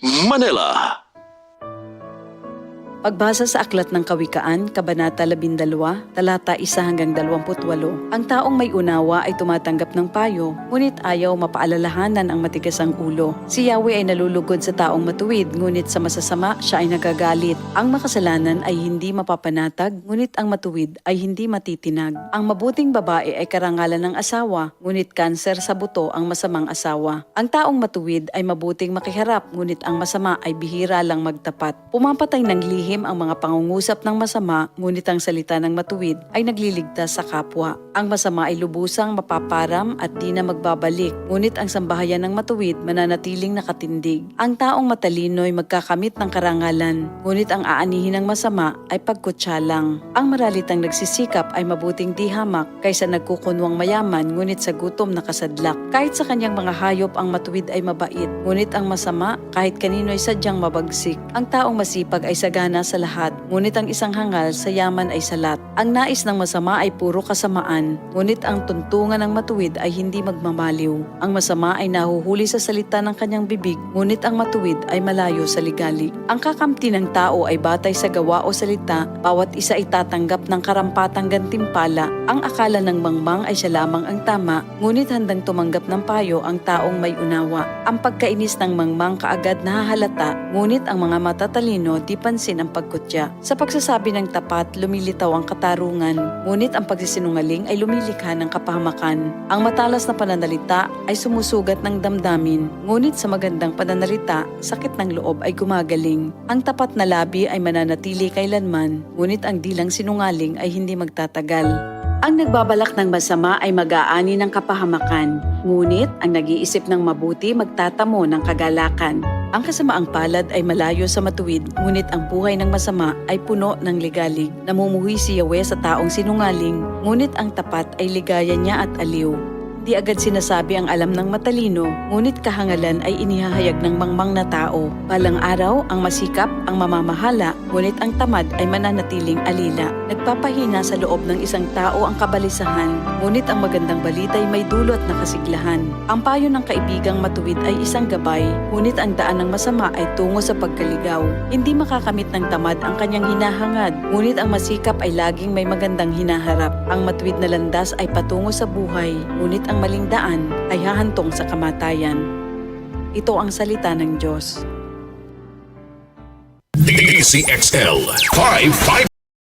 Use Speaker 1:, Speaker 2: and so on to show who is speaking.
Speaker 1: Manila.
Speaker 2: Pagbasa sa Aklat ng Kawikaan, Kabanata 12, talata 1 hanggang 28, ang taong may unawa ay tumatanggap ng payo, ngunit ayaw mapaalalahanan ang matigas ang ulo. Si Yahweh ay nalulugod sa taong matuwid, ngunit sa masasama siya ay nagagalit. Ang makasalanan ay hindi mapapanatag, ngunit ang matuwid ay hindi matitinag. Ang mabuting babae ay karangalan ng asawa, ngunit kanser sa buto ang masamang asawa. Ang taong matuwid ay mabuting makiharap, ngunit ang masama ay bihira lang magtapat. Pumapatay ng lihim ang mga pangungusap ng masama, ngunit ang salita ng matuwid ay nagliligtas sa kapwa. Ang masama ay lubusang mapaparam at di na magbabalik, ngunit ang sambahayan ng matuwid mananatiling nakatindig. Ang taong matalino ay magkakamit ng karangalan, ngunit ang aanihin ng masama ay pagkutsa lang. Ang maralitang nagsisikap ay mabuting di hamak kaysa nagkukunwang mayaman, ngunit sa gutom nakasadlak. Kahit sa kanyang mga hayop ang matuwid ay mabait, ngunit ang masama kahit kanino ay sadyang mabagsik. Ang taong masipag ay sagana sa lahat, ngunit ang isang hangal sa yaman ay salat. Ang nais ng masama ay puro kasamaan, ngunit ang tuntungan ng matuwid ay hindi magmamaliw. Ang masama ay nahuhuli sa salita ng kanyang bibig, ngunit ang matuwid ay malayo sa ligalig. Ang kakamti ng tao ay batay sa gawa o salita, bawat isa ay tatanggap ng karampatang gantimpala. Ang akala ng mangmang ay siya lamang ang tama, ngunit handang tumanggap ng payo ang taong may unawa. Ang pagkainis ng mangmang kaagad nahahalata, ngunit ang mga matatalino di pansin ang pagkutya. Sa pagsasabi ng tapat, lumilitaw ang katarungan, ngunit ang pagsisinungaling ay lumilikha ng kapahamakan. Ang matalas na pananalita ay sumusugat ng damdamin, ngunit sa magandang pananalita, sakit ng loob ay gumagaling. Ang tapat na labi ay mananatili kailanman, ngunit ang dilang sinungaling ay hindi magtatagal. Ang nagbabalak ng masama ay mag-aani ng kapahamakan, ngunit ang nag-iisip ng mabuti magtatamo ng kagalakan. Ang kasamaang palad ay malayo sa matuwid, ngunit ang buhay ng masama ay puno ng ligalig. Namumuhi si Yahweh sa taong sinungaling, ngunit ang tapat ay ligaya niya at aliw. Di agad sinasabi ang alam ng matalino, ngunit kahangalan ay inihahayag ng mangmang na tao. Balang araw, ang masikap ang mamamahala, ngunit ang tamad ay mananatiling alila. Nagpapahina sa loob ng isang tao ang kabalisahan, ngunit ang magandang balita ay may dulot na kasiglahan. Ang payo ng kaibigang matuwid ay isang gabay, ngunit ang daan ng masama ay tungo sa pagkaligaw. Hindi makakamit ng tamad ang kanyang hinahangad, ngunit ang masikap ay laging may magandang hinaharap. Ang matuwid na landas ay patungo sa buhay, ngunit ang maling daan ay hahantong sa kamatayan. Ito ang salita ng Diyos.
Speaker 1: DCXL 555